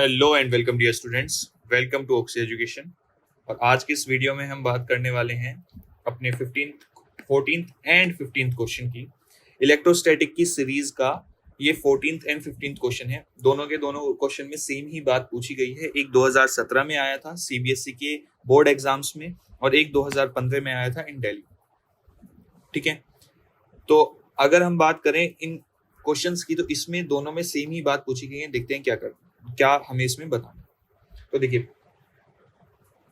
Hello and welcome dear students, welcome to Oxy education. और आज की इस वीडियो में हम बात करने वाले हैं अपने 14th एंड 15th क्वेश्चन की। इलेक्ट्रोस्टैटिक की सीरीज का ये 14th एंड 15th क्वेश्चन है। दोनों क्वेश्चन में सेम ही बात पूछी गई है। एक 2017 में आया था सीबीएसई के बोर्ड एग्जाम्स में और एक 2015 में आया था इन दिल्ली। ठीक है, तो अगर हम बात करें इन क्वेश्चंस की तो इसमें दोनों में सेम ही बात पूछी गई है। देखते हैं क्या हमें इसमें बताना। तो देखिए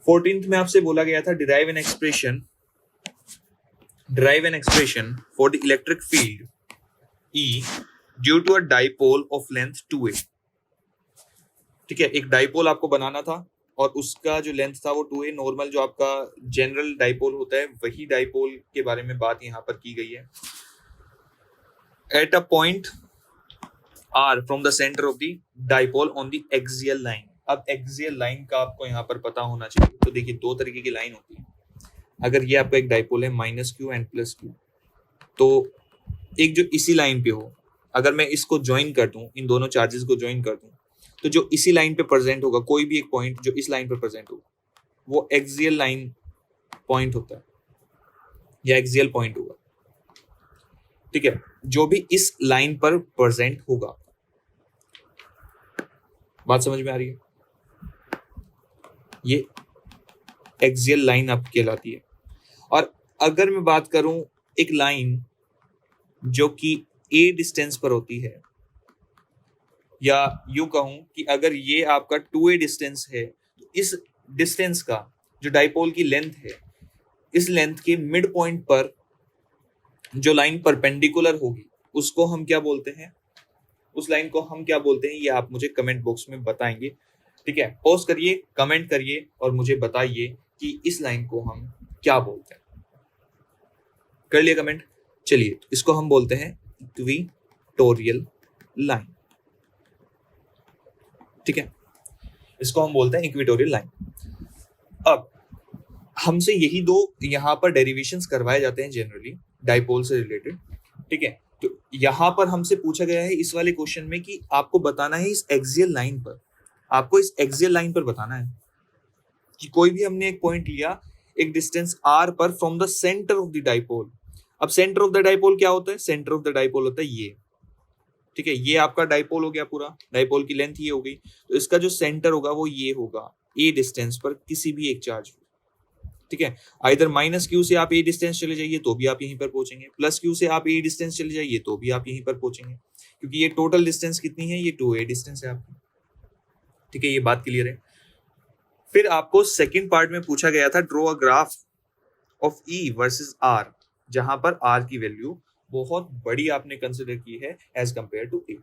14th में आपसे बोला गया था derive an expression for the electric field E due to a dipole of length 2a। ठीक है, एक डाइपोल आपको बनाना था और उसका जो लेंथ था वो 2a, नॉर्मल जो आपका जनरल डाइपोल होता है वही डाइपोल के बारे में बात यहाँ पर की गई है। At a point R from the center of the dipole on the axial line। अब एक्सियल लाइन का आपको यहाँ पर पता होना चाहिए। तो देखिए दो तरीके की लाइन होती है। अगर ये आपका एक डाइपोल है -q एंड +q, तो एक जो इसी लाइन पे हो, अगर मैं इसको ज्वाइन कर दूं, इन दोनों चार्जेस को ज्वाइन कर दूं, तो जो इसी लाइन पे प्रेजेंट होगा, कोई भी एक पॉइंट जो इस लाइन पे प्रेजेंट होगा, वो एक्सियल लाइन पॉइंट होता है या एक्सियल पॉइंट होगा। ठीक है, जो भी इस लाइन पर प्रेजेंट होगा। बात समझ में आ रही है? ये एक्सियल लाइन आप कहलाती है। और अगर मैं बात करूं एक लाइन जो कि a डिस्टेंस पर होती है, या यूं कहूं कि अगर ये आपका 2a डिस्टेंस है, तो इस डिस्टेंस का जो डाइपोल की लेंथ है, इस लेंथ के मिड पॉइंट पर जो लाइन परपेंडिकुलर होगी उसको हम क्या बोलते हैं? उस लाइन को हम क्या बोलते हैं, ये आप मुझे कमेंट बॉक्स में बताएंगे। ठीक है, पोस्ट करिए, कमेंट करिए और मुझे बताइए कि इस लाइन को हम क्या बोलते हैं। कर लिया कमेंट? चलिए, तो इसको हम बोलते हैं इक्वेटोरियल लाइन। ठीक है, इसको हम बोलते हैं इक्वेटोरियल लाइन। अब हमसे यही दो यहां पर डेरिवेशंस करवाए जाते हैं जनरली डाइपोल से रिलेटेड। ठीक है, तो यहां पर हमसे पूछा गया है इस वाले क्वेश्चन में कि आपको बताना है इस एक्सियल लाइन पर, आपको इस एक्सियल लाइन पर बताना है कि कोई भी हमने एक पॉइंट लिया एक डिस्टेंस r पर from the centre of the dipole. अब सेंटर ऑफ द डाइपोल क्या होता है? सेंटर ऑफ द डाइपोल होता है ये। ठीक है, ये आपका डाइपोल हो गया, पूरा डाइपोल की लेंथ ये हो गई, तो इसका जो सेंटर होगा वो ये होगा a डिस्टेंस पर किसी भी एक चार्ज। ठीक है, आइदर -q से आप a डिस्टेंस चले जाइए तो भी आप यहीं पर पहुंचेंगे, +q से आप a डिस्टेंस चले जाइए तो भी आप यहीं पर पहुंचेंगे, क्योंकि ये टोटल डिस्टेंस कितनी है? ये 2a डिस्टेंस है आपकी। ठीक है, ये बात क्लियर है। फिर आपको सेकंड पार्ट में पूछा गया था draw a graph of E versus R, जहां पर R की वैल्यू बहुत बड़ी आपने कंसिडर की है एज कंपेयर टू A।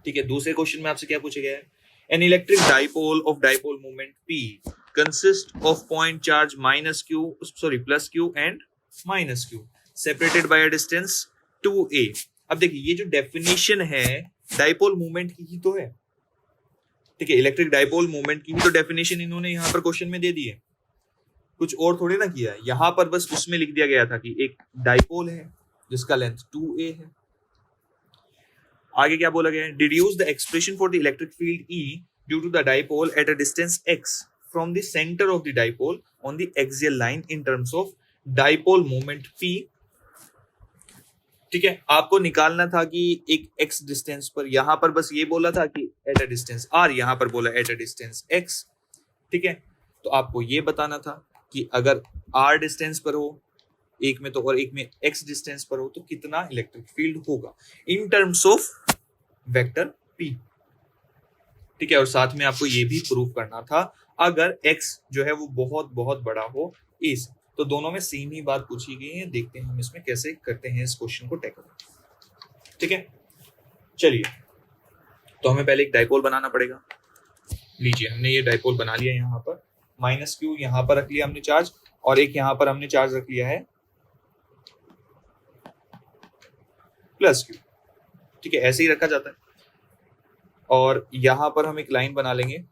ठीक है, दूसरे क्वेश्चन में आपसे क्या पूछा गया है? An electric dipole of dipole moment P consist of point charge +q and -q separated by a distance 2a। अब देखिए ये जो डेफिनेशन है डाइपोल मूवमेंट की ही तो है। ठीक है, इलेक्ट्रिक डाइपोल मूवमेंट की ही तो डेफिनेशन इन्होंने यहाँ पर क्वेश्चन में दे दी है, कुछ और थोड़ी ना किया है। यहाँ पर बस उसमें लिख दिया गया था कि एक डाइपोल है जिसका लेंथ 2a है। आगे क्या बोला गया है? Deduce the expression for the electric field E due to the dipole at a distance x from the center of the dipole on the axial line in terms of dipole moment P। ठीक है, आपको निकालना था कि एक x distance पर, यहां पर बस ये बोला था कि एट अ डिस्टेंस r, यहां पर बोला एट अ डिस्टेंस x। ठीक है, तो आपको ये बताना था कि अगर r डिस्टेंस पर हो एक में तो और एक में x डिस्टेंस पर हो तो कितना इलेक्ट्रिक फील्ड होगा in terms of vector P। ठीक है, और साथ में आपको ये भी प्रूव करना था अगर x जो है वो बहुत बहुत बड़ा हो a से। तो दोनों में सेम ही बात पूछी गई है। देखते हैं हम इसमें कैसे करते हैं इस क्वेश्चन को टैकल। ठीक है, चलिए, तो हमें पहले एक डाइपोल बनाना पड़ेगा। लीजिए, हमने ये डाइपोल बना लिया। यहाँ पर -q यहाँ पर रख लिया हमने चार्ज, और एक यहाँ पर हमने चार्ज रख लिया है +q। ठीक है, ऐसे ही रखा जाता है। और यहां पर हम एक लाइन बना लेंगे।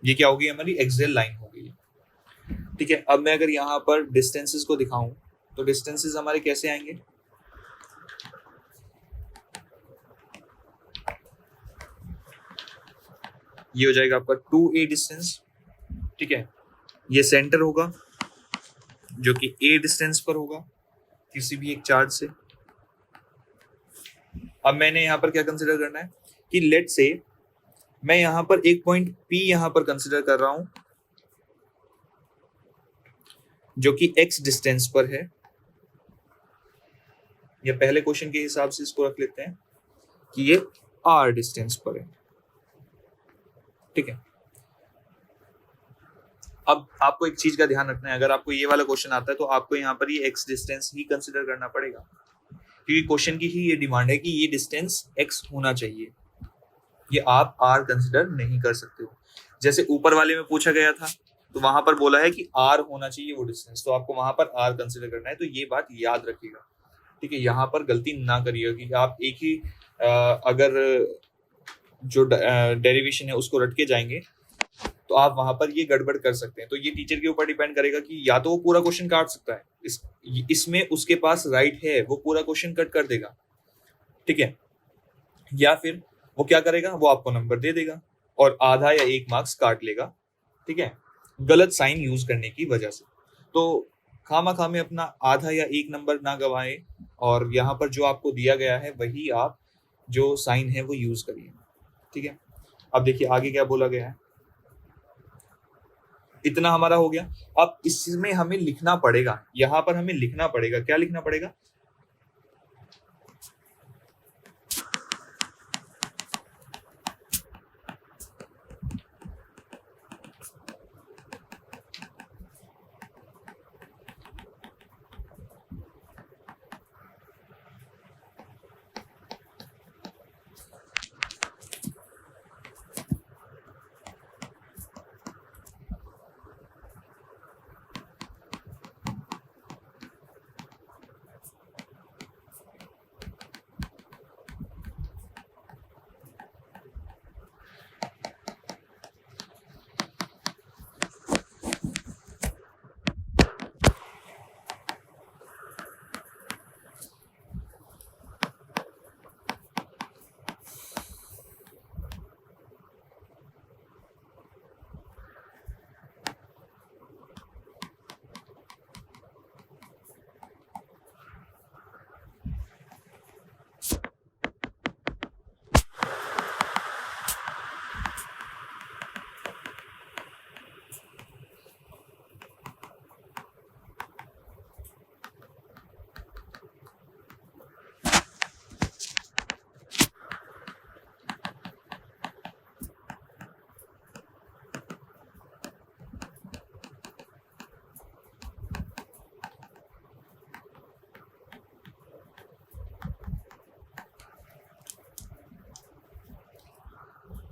ये क्या होगी? हमारी एक्सियल लाइन हो गई। ठीक है, अब मैं अगर यहाँ पर डिस्टेंसेस को दिखाऊं तो डिस्टेंसेस हमारे कैसे आएंगे? ये हो जाएगा आपका 2a डिस्टेंस, ठीक है। ये सेंटर होगा जो कि a डिस्टेंस पर होगा किसी भी एक चार्ज से। अब मैंने यहाँ पर क्या कंसिडर करना है कि लेट से मैं यहाँ पर एक पॉइंट P यहाँ पर कंसिडर कर रहा हूं जो कि x डिस्टेंस पर है, या पहले क्वेश्चन के हिसाब से इसको रख लेते हैं कि ये r डिस्टेंस पर है, ठीक है। अब आपको एक चीज का ध्यान रखना है, अगर आपको ये वाला क्वेश्चन आता है तो आपको यहाँ पर ये x डिस्टेंस ही कंसिडर करना पड़ेगा, क्योंकि क्वेश्चन की ही ये डिमांड है कि ये डिस्टेंस x होना चाहिए, ये आप r कंसिडर नहीं कर सकते हो। जैसे ऊपर वाले में पूछा गया था तो वहां पर बोला है कि r होना चाहिए वो डिस्टेंस, तो आपको वहां पर r कंसिडर करना है, तो ये बात याद रखिएगा, ठीक है। यहाँ पर गलती ना करिएगा कि आप एक ही अगर जो डेरिवेशन है उसको रट के जाएंगे तो आप वहां पर ये गड़बड़ कर सकते हैं। तो ये टीचर के ऊपर डिपेंड करेगा कि या तो वो पूरा क्वेश्चन काट सकता है, इसमें उसके पास राइट है, वो पूरा क्वेश्चन कट कर देगा, ठीक है, या फिर वो क्या करेगा, वो आपको नंबर दे देगा और आधा या 1 मार्क्स काट लेगा, ठीक है, गलत साइन यूज करने की वजह से। तो खामा में अपना आधा या 1 नंबर ना गवाएं, और यहाँ पर जो आपको दिया गया है वही आप जो साइन है वो यूज करिए, ठीक है। अब देखिए आगे क्या बोला गया है, इतना हमारा हो गया। अब इसमें हमें लिखना पड़ेगा, यहाँ पर हमें लिखना पड़ेगा, क्या लिखना पड़ेगा,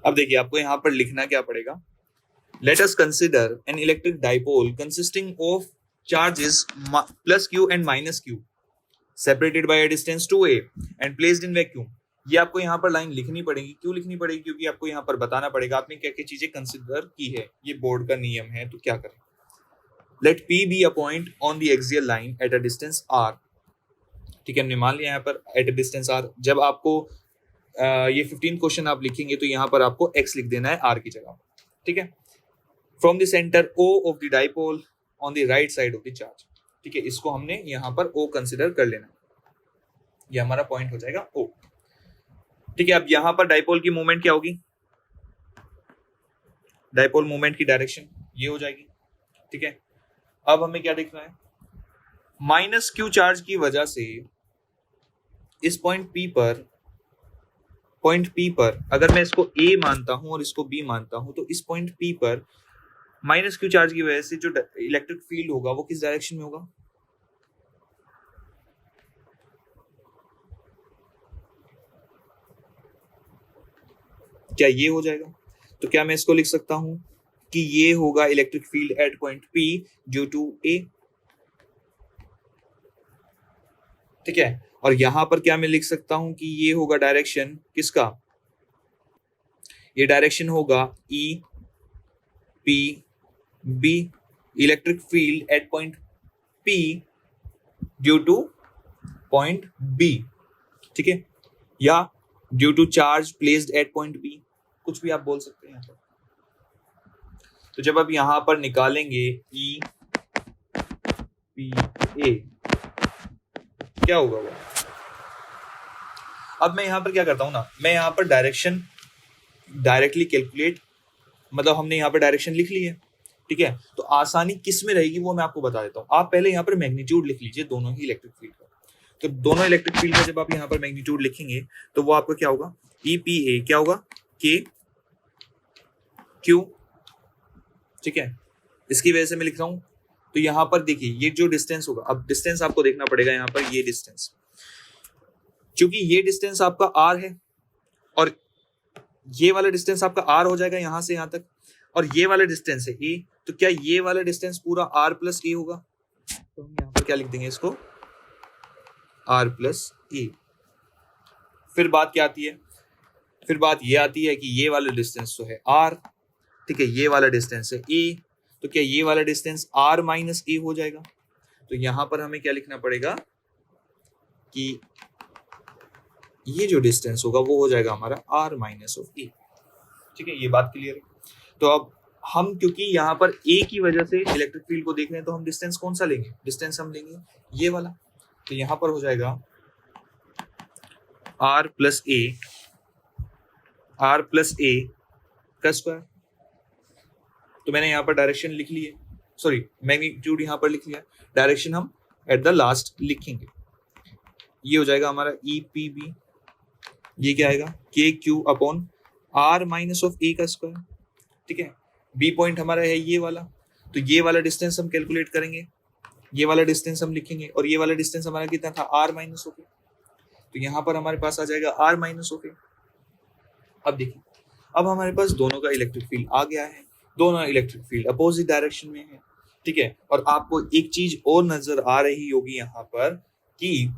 अब देखिए आपको यहाँ पर लिखना क्या पड़ेगा, let us consider an electric dipole consisting of charges plus q and minus q separated by a distance 2a and placed in vacuum. ये आपको यहाँ पर लाइन लिखनी पड़ेगी, क्यों लिखनी पड़ेगी, क्योंकि आपको यहाँ पर बताना पड़ेगा आपने क्या क्या चीजें कंसिडर की है, ये बोर्ड का नियम है, तो क्या करें। Let p be a point on the axial line at a distance r, ठीक है, हमने मान लिया यहाँ पर एट अ डिस्टेंस r। जब आपको ये 15 क्वेश्चन आप लिखेंगे तो यहाँ पर आपको x लिख देना है r की जगह, ठीक है। From the centre o of the dipole on the right side of the charge, ठीक है, इसको हमने यहाँ पर o कंसिडर कर लेना, ये हमारा पॉइंट हो जाएगा o, ठीक है। अब यहाँ पर डाइपोल की मूवमेंट क्या होगी, डाइपोल मूवमेंट की डायरेक्शन ये हो जाएगी, ठीक है। अब हमें क्या देखना है, माइनस q चार्ज की वजह से इस पॉइंट P पर अगर मैं इसको A मानता हूं और इसको B मानता हूं, तो इस पॉइंट P पर माइनस q चार्ज की वजह से जो इलेक्ट्रिक फील्ड होगा वो किस डायरेक्शन में होगा, क्या ये हो जाएगा। तो क्या मैं इसको लिख सकता हूं कि ये होगा electric field at point P due to A, ठीक है। और यहां पर क्या मैं लिख सकता हूं कि ये होगा डायरेक्शन किसका, ये डायरेक्शन होगा E P B, electric field at point P due to point B, ठीक है, या due to charge placed at point B, कुछ भी आप बोल सकते हैं यहाँ पर, तो जब आप यहां पर निकालेंगे ई पी ए, क्या होगा वो? अब मैं यहां पर क्या करता हूं ना, मैं यहां पर डायरेक्शन डायरेक्टली कैलकुलेट, मतलब हमने यहाँ पर डायरेक्शन लिख ली है, ठीक है। तो आसानी किस में रहेगी वो मैं आपको बता देता हूँ। आप पहले यहाँ पर मैग्नीट्यूड लिख लीजिए दोनों ही इलेक्ट्रिक फील्ड का। तो दोनों इलेक्ट्रिक फील्ड का जब आप यहाँ पर मैग्नीट्यूड लिखेंगे तो वो आपका क्या होगा, ई पी ए क्या होगा, के क्यू, ठीक है। इसकी वजह से मैं लिख रहा हूँ। तो यहाँ पर देखिए ये जो डिस्टेंस होगा, अब डिस्टेंस आपको देखना पड़ेगा यहाँ पर, ये डिस्टेंस, क्योंकि ये डिस्टेंस आपका आर है और ये वाला डिस्टेंस आपका आर हो जाएगा यहां से यहां तक, और ये वाला डिस्टेंस है ए, तो क्या ये वाला डिस्टेंस पूरा आर प्लस ए होगा? तो हम यहां पर क्या लिख देंगे इसको, आर प्लस ए। फिर बात क्या आती है, फिर बात ये आती है कि ये वाला डिस्टेंस तो है आर, ठीक है, ये वाला डिस्टेंस है ए, तो क्या ये वाला डिस्टेंस आर माइनस ए हो जाएगा? तो यहां पर हमें क्या लिखना पड़ेगा कि ये जो डिस्टेंस होगा वो हो जाएगा हमारा आर माइनस ऑफ ए, ठीक है। ये बात क्लियर है। तो अब हम क्योंकि यहाँ पर ए की वजह से इलेक्ट्रिक फील्ड को देख रहे हैं तो हम डिस्टेंस कौन सा लेंगे, डिस्टेंस हम लेंगे ये वाला। तो यहाँ पर हो जाएगा आर प्लस ए का स्क्वायर। तो मैंने यहाँ पर डायरेक्शन लिख ली है, सॉरी मैग्नीट्यूड यहाँ पर लिख लिया, डायरेक्शन हम एट द लास्ट लिखेंगे। ये हो जाएगा हमारा ई पी बी, ये क्या आएगा, K Q upon R minus of a का स्क्वायर, ठीक है। बी पॉइंट हमारा है ये वाला, तो ये वाला डिस्टेंस हम कैलकुलेट करेंगे, ये वाला डिस्टेंस हम लिखेंगे, और ये वाला डिस्टेंस हमारा कितना था, आर माइनस ऑफ ए। तो यहाँ पर हमारे पास आ जाएगा आर माइनस ऑफ ए। अब देखिए, अब हमारे पास दोनों का इलेक्ट्रिक फील्ड आ गया है, दोनों इलेक्ट्रिक फील्ड अपोजिट डायरेक्शन में है, ठीक है। और आपको एक चीज और नजर आ रही होगी यहाँ पर कि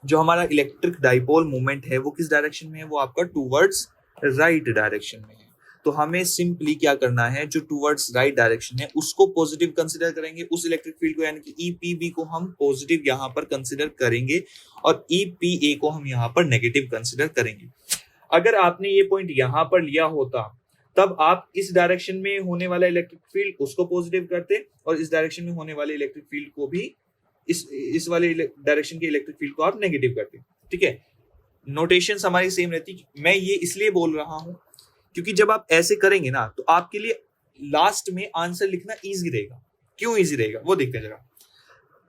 जो हमारा इलेक्ट्रिक डाइपोल मोमेंट है वो किस डायरेक्शन में है, वो आपका टूवर्ड्स राइट डायरेक्शन में है। तो हमें सिंपली क्या करना है, जो टूवर्ड्स राइट डायरेक्शन है उसको पॉजिटिव कंसीडर करेंगे, उस इलेक्ट्रिक फील्ड को यानी कि ईपीबी को हम पॉजिटिव यहाँ पर कंसीडर करेंगे और ईपीए को हम यहाँ पर नेगेटिव कंसीडर करेंगे। अगर आपने ये पॉइंट यहाँ पर लिया होता तब आप इस डायरेक्शन में होने वाला इलेक्ट्रिक फील्ड उसको पॉजिटिव करते और इस डायरेक्शन में होने वाले इलेक्ट्रिक फील्ड को भी इस वाले डायरेक्शन के इलेक्ट्रिक फील्ड को आप नेगेटिव करते, ठीक है। नोटेशंस हमारी सेम रहती। मैं ये इसलिए बोल रहा हूं क्योंकि जब आप ऐसे करेंगे ना तो आपके लिए लास्ट में आंसर लिखना इजी रहेगा। क्यों इजी रहेगा वो देखते हैं जरा।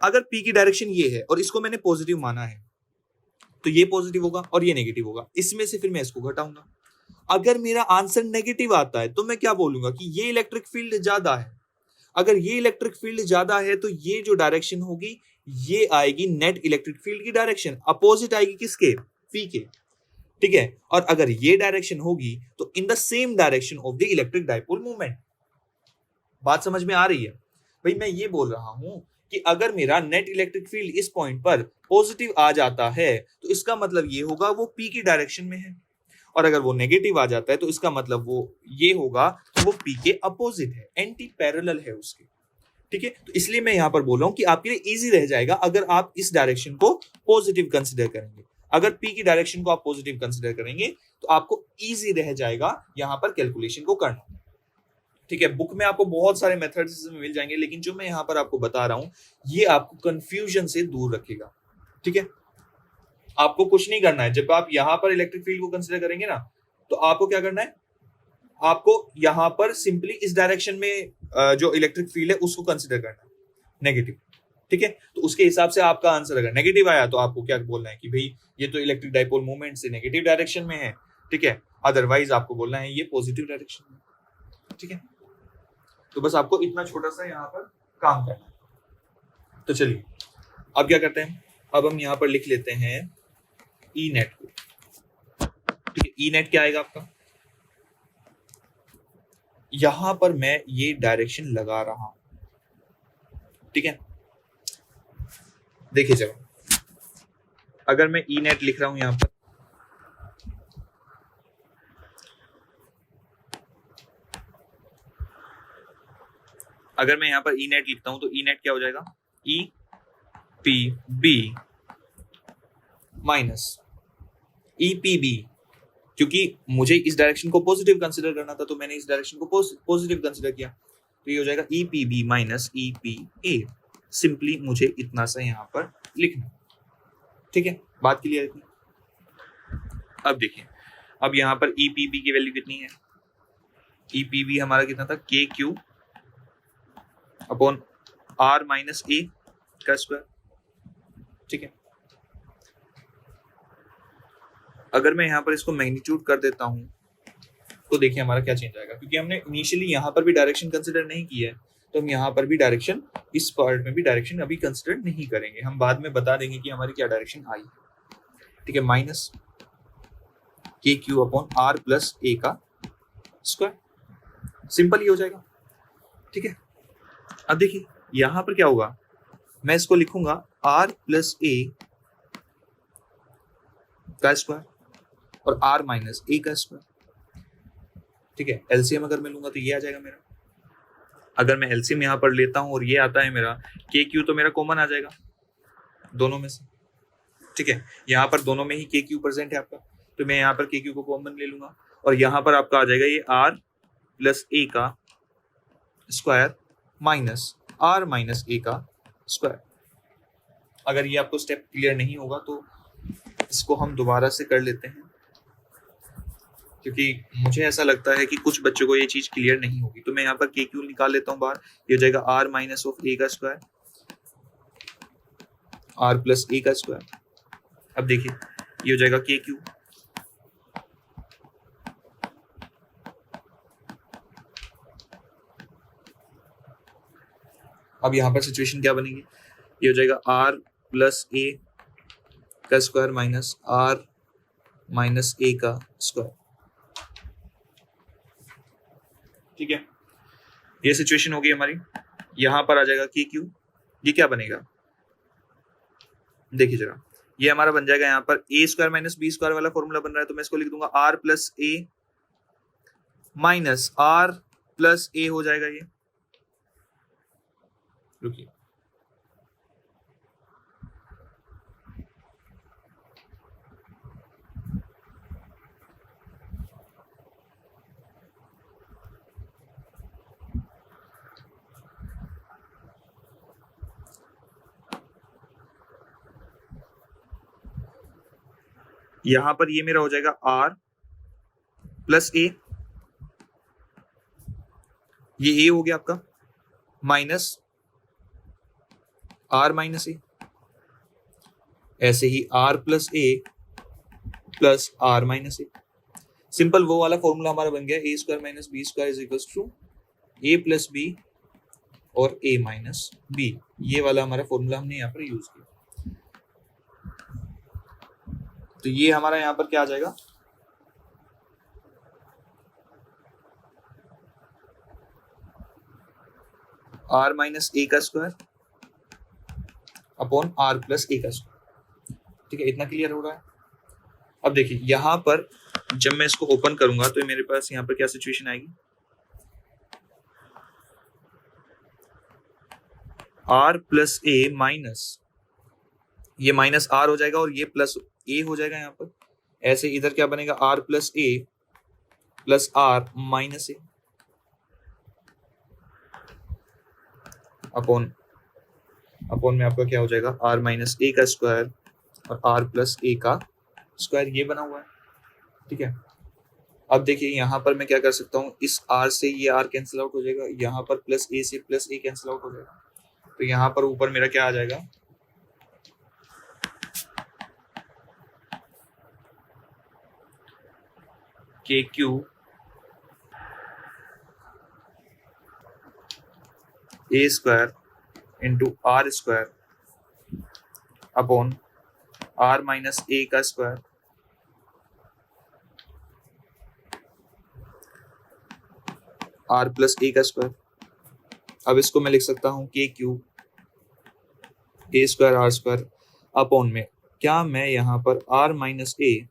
अगर पी की डायरेक्शन ये है और इसको मैंने पॉजिटिव माना है तो ये पॉजिटिव होगा और ये नेगेटिव होगा, इसमें से फिर मैं इसको घटाऊंगा। अगर मेरा आंसर नेगेटिव आता है तो मैं क्या बोलूंगा कि ये इलेक्ट्रिक फील्ड ज्यादा है। अगर ये इलेक्ट्रिक फील्ड ज्यादा है तो ये जो डायरेक्शन होगी ये आएगी नेट इलेक्ट्रिक फील्ड की डायरेक्शन, अपोजिट आएगी किसके, पी के, ठीक है। और अगर ये डायरेक्शन होगी तो in the same direction of the electric dipole movement. बात समझ में आ रही है भाई? मैं ये बोल रहा हूं कि अगर मेरा नेट इलेक्ट्रिक फील्ड इस पॉइंट पर पॉजिटिव आ जाता है तो इसका मतलब ये होगा वो पी की डायरेक्शन में है, और अगर वो नेगेटिव आ जाता है तो इसका मतलब वो ये होगा कि वो पी के अपोजिट है, एंटी पैरेलल है उसके, ठीक है। तो इसलिए मैं यहां पर बोल रहा हूं कि आपके लिए इजी रह जाएगा अगर आप इस डायरेक्शन को पॉजिटिव कंसीडर करेंगे। अगर पी की डायरेक्शन को आप पॉजिटिव कंसीडर करेंगे तो आपको इजी रह जाएगा यहां पर कैलकुलेशन को करना, ठीक है। बुक में आपको बहुत सारे मेथड्स मिल जाएंगे, लेकिन जो मैं यहां पर आपको बता रहा हूं ये आपको कंफ्यूजन से दूर रखेगा, ठीक है। आपको कुछ नहीं करना है। जब आप यहां पर इलेक्ट्रिक फील्ड को कंसीडर करेंगे ना तो आपको क्या करना है, आपको यहां पर सिंपली इस डायरेक्शन में जो इलेक्ट्रिक फील्ड है उसको कंसीडर करना है नेगेटिव, ठीक है। तो उसके हिसाब से आपका आंसर अगर नेगेटिव आया तो आपको क्या बोलना है कि भाई ये तो इलेक्ट्रिक डाइपोल मूवमेंट से नेगेटिव डायरेक्शन में है, ठीक है। अदरवाइज आपको बोलना है ये पॉजिटिव डायरेक्शन में, ठीक है। तो बस आपको इतना छोटा सा यहाँ पर काम करना है। तो चलिए अब क्या करते हैं, अब हम यहाँ पर लिख लेते हैं ई नेट को, ठीक है। ई नेट क्या आएगा आपका, यहां पर मैं ये डायरेक्शन लगा रहा हूं, ठीक है। देखिए जब अगर मैं ई नेट लिख रहा हूं यहां पर, अगर मैं यहां पर ई नेट लिखता हूं तो ई नेट क्या हो जाएगा, E P B minus E P B, क्योंकि मुझे इस डायरेक्शन को पॉजिटिव कंसिडर करना था तो मैंने इस डायरेक्शन को पॉजिटिव कंसिडर किया, तो ये हो जाएगा E P B minus E P A. Simply मुझे इतना सा यहाँ पर लिखना, ठीक है, बात क्लियर इतनी। अब देखिए, अब यहाँ पर ई पी बी की वैल्यू कितनी है, ई पी बी हमारा कितना था, के Q upon R minus a का स्क्वायर, ठीक है। अगर मैं यहाँ पर इसको मैग्नीट्यूड कर देता हूँ तो देखिए हमारा क्या चेंज आएगा, क्योंकि हमने इनिशियली यहाँ पर भी डायरेक्शन कंसिडर नहीं की है तो हम यहाँ पर भी डायरेक्शन, इस पार्ट में भी डायरेक्शन अभी कंसिडर नहीं करेंगे, हम बाद में बता देंगे कि हमारी क्या डायरेक्शन आई, ठीक है। माइनस के क्यू अपॉन आर प्लस ए का स्क्वायर, सिंपल ही हो जाएगा, ठीक है। अब देखिए यहाँ पर क्या होगा, मैं इसको लिखूंगा आर प्लस ए का स्क्वायर और आर माइनस ए का स्क्वायर, ठीक है। एलसीएम अगर मैं लूंगा तो ये आ जाएगा मेरा, अगर मैं एलसीएम यहाँ पर लेता हूँ और ये आता है मेरा के क्यू, तो मेरा कॉमन आ जाएगा दोनों में से, ठीक है। यहाँ पर दोनों में ही के क्यू प्रेजेंट है आपका, तो मैं यहाँ पर के क्यू को कॉमन ले लूंगा और यहाँ पर आपका आ जाएगा ये आर प्लस ए का square minus are minus a का स्क्वायर। अगर ये आपको स्टेप क्लियर नहीं होगा तो इसको हम दोबारा से कर लेते हैं, क्योंकि मुझे ऐसा लगता है कि कुछ बच्चों को ये चीज क्लियर नहीं होगी। तो मैं यहाँ पर के क्यू निकाल लेता हूँ बाहर, ये हो जाएगा आर माइनस ऑफ ए का स्क्वायर आर प्लस ए का स्क्वायर। अब देखिए ये हो जाएगा के क्यू, अब यहाँ पर सिचुएशन क्या बनेगी, ये हो जाएगा आर प्लस ए का square minus are minus a का स्क्वायर, ठीक है। ये सिचुएशन होगी हमारी। यहां पर आ जाएगा के क्यू, ये क्या बनेगा देखिए जरा, ये हमारा बन जाएगा यहाँ पर a square minus b square वाला फॉर्मूला बन रहा है, तो मैं इसको लिख दूंगा R plus a minus R plus a हो जाएगा ये, रुकिए, यहां पर ये मेरा हो जाएगा आर प्लस ए, ये ए हो गया आपका, माइनस आर माइनस ए, ऐसे ही R plus A plus R minus a. Simple वो वाला फॉर्मूला हमारा बन गया, a square minus b square is equals to a plus b और ए माइनस बी, ये वाला हमारा फॉर्मूला हमने यहाँ पर यूज किया। तो ये हमारा यहाँ पर क्या आ जाएगा, आर माइनस ए का स्क्वायर अपॉन आर प्लस ए का स्क्वायर, ठीक है। इतना क्लियर हो रहा है। अब देखिए यहां पर जब मैं इसको ओपन करूंगा तो मेरे पास यहाँ पर क्या सिचुएशन आएगी, आर प्लस ए माइनस, ये माइनस आर हो जाएगा और ये प्लस ए हो जाएगा यहाँ पर, ऐसे इधर क्या बनेगा R plus A plus R minus A upon में आपका क्या हो जाएगा आर माइनस ए का स्क्वायर और आर प्लस ए का स्क्वायर, ये बना हुआ है, ठीक है। अब देखिए यहाँ पर मैं क्या कर सकता हूँ, इस आर से ये आर कैंसिल आउट हो जाएगा, यहाँ पर प्लस ए से प्लस ए कैंसिल आउट हो जाएगा, तो यहाँ पर ऊपर मेरा क्या आ जाएगा, K Q A square into R square upon R minus a का स्क्वायर आर प्लस ए का स्क्वायर। अब इसको मैं लिख सकता हूं के क्यू ए स्क्वायर आर स्क्वायर अपॉन में, क्या मैं यहाँ पर R minus a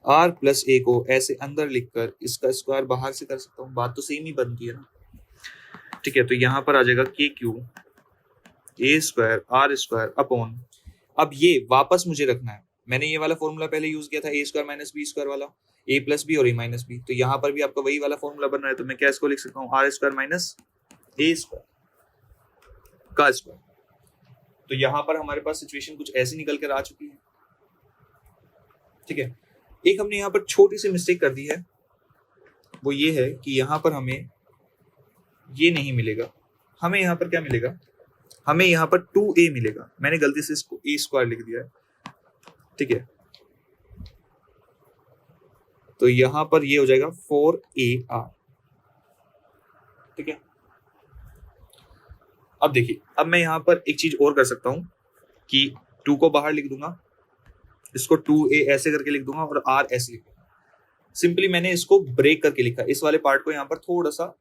R plus a को ऐसे अंदर लिखकर इसका स्क्वायर बाहर से कर सकता हूँ, बात तो सेम ही बनती है ना, ठीक है। तो यहाँ पर आ जाएगा के क्यू ए स्क्वायर आर स्क्वायर अपॉन, अब ये वापस मुझे रखना है, मैंने ये वाला फॉर्मूला पहले यूज किया था ए स्क्वायर माइनस बी स्क्वायर वाला, ए प्लस बी और ए माइनस बी। तो यहाँ पर भी आपका वही वाला फॉर्मूला बन रहा है, तो मैं क्या इसको लिख सकता हूँ, R square minus A square का स्क्वायर। तो यहाँ पर हमारे पास सिचुएशन कुछ ऐसी निकल कर आ चुकी है। ठीक है, एक हमने यहाँ पर छोटी सी मिस्टेक कर दी है, वो ये है कि यहाँ पर हमें ये नहीं मिलेगा, हमें यहाँ पर क्या मिलेगा, हमें यहाँ पर 2a मिलेगा। मैंने गलती से इसको a स्क्वायर लिख दिया है। ठीक है, तो यहाँ पर ये हो जाएगा 4ar। ठीक है, अब देखिए, अब मैं यहाँ पर एक चीज और कर सकता हूं कि 2 को बाहर लिख दूंगा, इसको 2a ऐसे करके लिख दूंगा और r ऐसे लिख दूंगा। सिंपली मैंने इसको ब्रेक करके लिखा, इस वाले पार्ट को यहाँ पर थोड़ा सा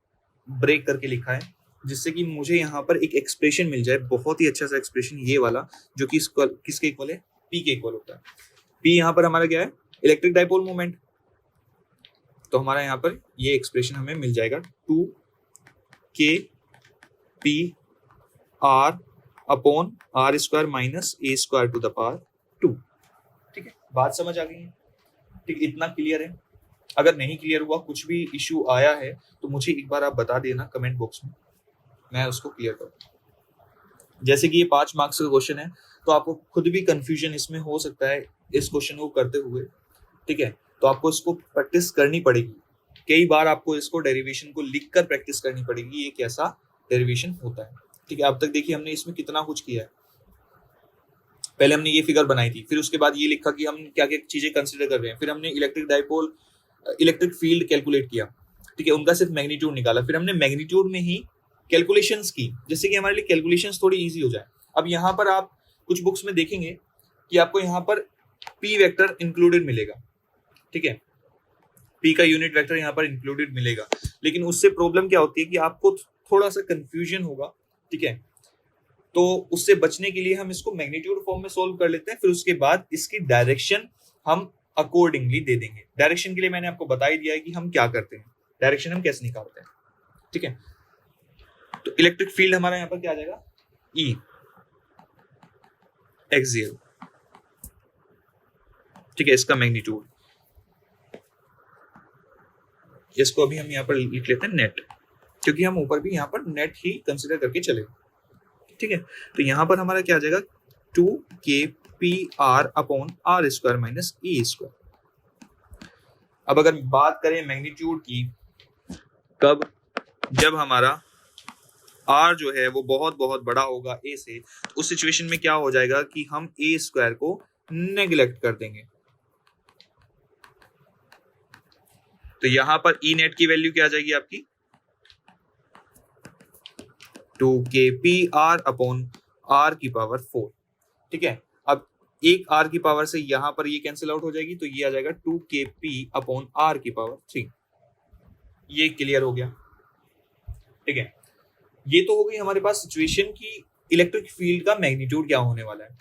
ब्रेक करके लिखा है, जिससे कि मुझे यहाँ पर एक एक्सप्रेशन मिल जाए, बहुत ही अच्छा सा एक्सप्रेशन, ये वाला, जो कि किसके इक्वल है, पी के इक्वल होता है। पी यहाँ पर हमारा क्या है, इलेक्ट्रिक डाइपोल मोमेंट। तो हमारा यहाँ पर ये एक्सप्रेशन हमें मिल जाएगा 2 K P R upon R square minus A square to the power 2। ठीक है, बात समझ आ गई है? ठीक, इतना क्लियर है? अगर नहीं क्लियर हुआ, कुछ भी इश्यू आया है, तो मुझे एक बार आप बता देना कमेंट बॉक्स में, मैं उसको क्लियर करूँ। जैसे कि ये 5 मार्क्स का क्वेश्चन है, तो आपको खुद भी कंफ्यूजन इसमें हो सकता है इस क्वेश्चन को करते हुए। ठीक है, तो आपको इसको प्रैक्टिस करनी पड़ेगी, कई बार आपको इसको डेरिवेशन को लिखकर प्रैक्टिस करनी पड़ेगी, ये कैसा डेरिवेशन होता है। ठीक है, अब तक देखिए हमने इसमें कितना कुछ किया है। पहले हमने ये फिगर बनाई थी, फिर उसके बाद ये लिखा कि हम क्या क्या चीजें कंसिडर कर रहे हैं, फिर हमने electric dipole electric field calculate किया। ठीक है, उनका सिर्फ मैग्नीट्यूड निकाला, फिर हमने मैग्नीट्यूड में ही कैलकुलेशंस की, जिससे कि हमारे लिए कैलकुलेशंस थोड़ी इजी हो जाए। अब यहाँ पर आप कुछ बुक्स में देखेंगे कि आपको यहाँ पर पी वेक्टर इंक्लूडेड मिलेगा। ठीक है, पी का यूनिट वेक्टर यहाँ पर इंक्लूडेड मिलेगा, लेकिन उससे प्रॉब्लम क्या होती है कि आपको थोड़ा सा कंफ्यूजन होगा। ठीक है, तो उससे बचने के लिए हम इसको मैग्नीट्यूड फॉर्म में सोल्व कर लेते हैं, फिर उसके बाद इसकी डायरेक्शन हम अकॉर्डिंगली दे देंगे। डायरेक्शन के लिए मैंने आपको बता ही दिया है कि हम क्या करते हैं, डायरेक्शन हम कैसे निकालते हैं। ठीक है, तो इलेक्ट्रिक फील्ड हमारा यहाँ पर क्या आ जाएगा, ई एक्सियल। ठीक है, इसका मैग्नीट्यूड, इसको अभी हम यहाँ पर लिख लेते हैं नेट, क्योंकि हम ऊपर भी यहाँ पर नेट ही कंसिडर करके चले। ठीक है, तो यहाँ पर हमारा क्या आ जाएगा, 2 K P R upon R square minus A square. अब अगर बात करें मैग्नीट्यूड की, कब, जब हमारा आर जो है वो बहुत बहुत बड़ा होगा ए से, उस सिचुएशन में क्या हो जाएगा कि हम ए स्क्वायर को नेग्लेक्ट कर देंगे। तो यहां पर ई नेट की वैल्यू क्या आ जाएगी आपकी, 2 K P R upon are की पावर 4। ठीक है, अब एक आर की पावर से यहां पर ये कैंसिल आउट हो जाएगी, तो ये आ जाएगा 2 के पी अपॉन आर की पावर 3। ये क्लियर हो गया? ठीक है, ये तो हो गई हमारे पास सिचुएशन की इलेक्ट्रिक फील्ड का मैग्नीट्यूड क्या होने वाला है।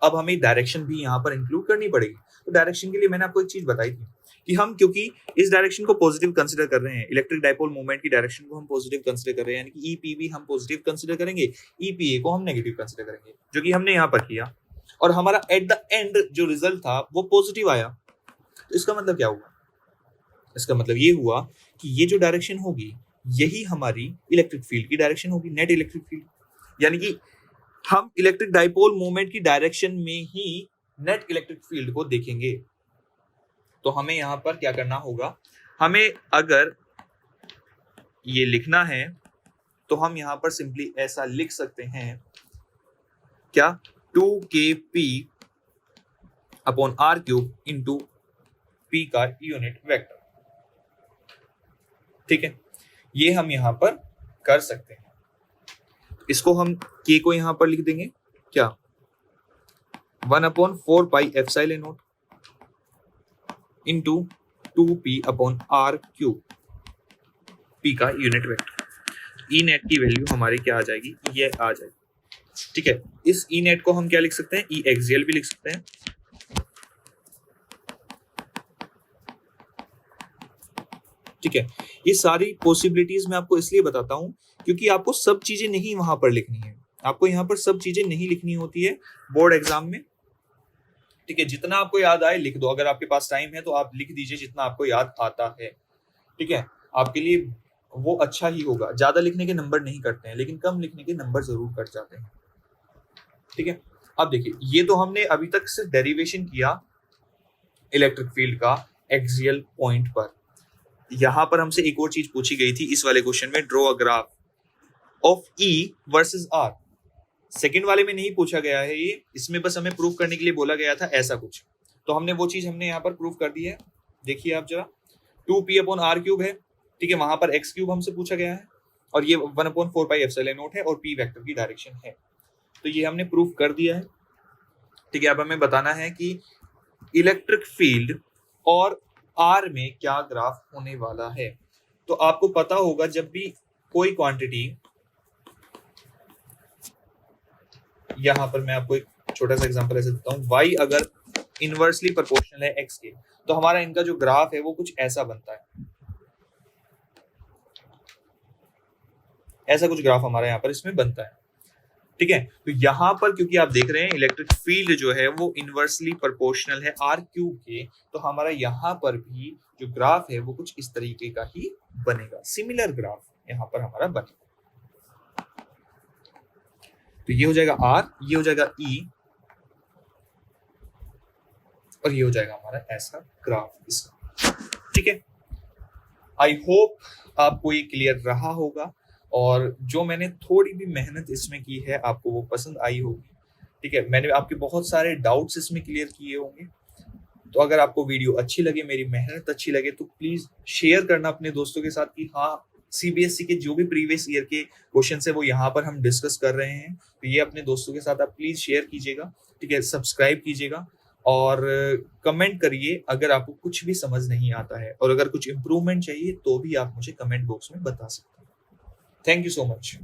अब हमें डायरेक्शन भी यहाँ पर इंक्लूड करनी पड़ेगी। तो डायरेक्शन के लिए मैंने आपको एक चीज बताई थी कि हम क्योंकि इस डायरेक्शन को पॉजिटिव कंसीडर कर रहे हैं, इलेक्ट्रिक डाइपोल मूवमेंट की डायरेक्शन को हम पॉजिटिव कंसीडर कर रहे हैं, यानी कि ईपीबी हम पॉजिटिव कंसीडर करेंगे, ईपीए को हम नेगेटिव कंसीडर करेंगे, जो कि हमने यहाँ पर किया, और हमारा एट द एंड जो रिजल्ट था वो पॉजिटिव आया। तो इसका मतलब क्या हुआ, इसका मतलब ये हुआ कि ये जो डायरेक्शन होगी यही हमारी इलेक्ट्रिक फील्ड की डायरेक्शन होगी, नेट इलेक्ट्रिक फील्ड। यानी कि हम इलेक्ट्रिक डाइपोल मूवमेंट की डायरेक्शन में ही नेट इलेक्ट्रिक फील्ड को देखेंगे। तो हमें यहां पर क्या करना होगा, हमें अगर ये लिखना है तो हम यहां पर सिंपली ऐसा लिख सकते हैं, क्या, 2kp upon R cube into P का यूनिट वेक्टर। ठीक है, ये हम यहां पर कर सकते हैं। इसको हम k को यहां पर लिख देंगे क्या, 1/4 pi epsilon naught into 2p upon R cube, p का यूनिट वेक्टर। ई नेट की वैल्यू हमारी क्या आ जाएगी, ये आ जाएगी। ठीक है, इस ई नेट को हम क्या लिख सकते हैं, ई एक्सियल भी लिख सकते हैं। ठीक है, ये सारी पॉसिबिलिटीज मैं आपको इसलिए बताता हूं क्योंकि आपको सब चीजें नहीं वहां पर लिखनी है, आपको यहाँ पर सब चीजें नहीं लिखनी होती है बोर्ड एग्जाम में। ठीक है, जितना आपको याद आए लिख दो, अगर आपके पास टाइम है तो आप लिख दीजिए जितना आपको याद आता है, ठीक है, आपके लिए वो अच्छा ही होगा। ज्यादा लिखने के नंबर नहीं कटते हैं, लेकिन कम लिखने के नंबर जरूर कट जाते हैं, ठीक है। अब देखिए, ये तो हमने अभी तक सिर्फ डेरिवेशन किया इलेक्ट्रिक फील्ड का एक्सियल पॉइंट पर। यहां पर हमसे एक और चीज पूछी गई थी इस वाले क्वेश्चन में, draw a graph of E versus R। Second वाले में नहीं पूछा गया है ये, इसमें बस हमें प्रूफ करने के लिए बोला गया था ऐसा कुछ, तो हमने वो चीज हमने यहाँ पर प्रूफ कर दी है। देखिए आप जरा, 2p/r³ है, ठीक है, वहां पर x³ हमसे पूछा गया है, और ये 1/4πε0 है, और p वेक्टर की डायरेक्शन है, तो ये हमने प्रूफ कर दिया है, ठीक है। अब हमें बताना है कि इलेक्ट्रिक फील्ड और R में क्या ग्राफ होने वाला है। तो आपको पता होगा जब भी कोई क्वांटिटी, यहां पर मैं आपको एक छोटा सा एग्जांपल ऐसे देता हूं, y अगर इनवर्सली प्रोपोर्शनल है x के, तो हमारा इनका जो ग्राफ है वो कुछ ऐसा बनता है, ऐसा कुछ ग्राफ हमारा यहाँ पर इसमें बनता है, ठीक है। तो यहाँ पर क्योंकि आप देख रहे हैं इलेक्ट्रिक फील्ड जो है वो इनवर्सली प्रोपोर्शनल है r³ के, तो हमारा यहाँ पर भी जो ग्राफ है वो कुछ इस तरीके का ही बनेगा, सिमिलर ग्राफ यहाँ पर हमारा बनेगा। तो ये हो जाएगा R, ये हो जाएगा E, और ये हो जाएगा हमारा ऐसा ग्राफ इसका, ठीक है। आई होप आपको ये क्लियर रहा होगा, और जो मैंने थोड़ी भी मेहनत इसमें की है आपको वो पसंद आई होगी, ठीक है। मैंने आपके बहुत सारे डाउट्स इसमें क्लियर किए होंगे। तो अगर आपको वीडियो अच्छी लगे, मेरी मेहनत अच्छी लगे, तो प्लीज शेयर करना अपने दोस्तों के साथ कि हाँ, सीबीएसई के जो भी प्रीवियस ईयर के क्वेश्चन है वो यहाँ पर हम डिस्कस कर रहे हैं, तो ये अपने दोस्तों के साथ आप प्लीज शेयर कीजिएगा, ठीक है। सब्सक्राइब कीजिएगा और कमेंट करिए अगर आपको कुछ भी समझ नहीं आता है, और अगर कुछ इम्प्रूवमेंट चाहिए तो भी आप मुझे कमेंट बॉक्स में बता सकते हैं। Thank you so much.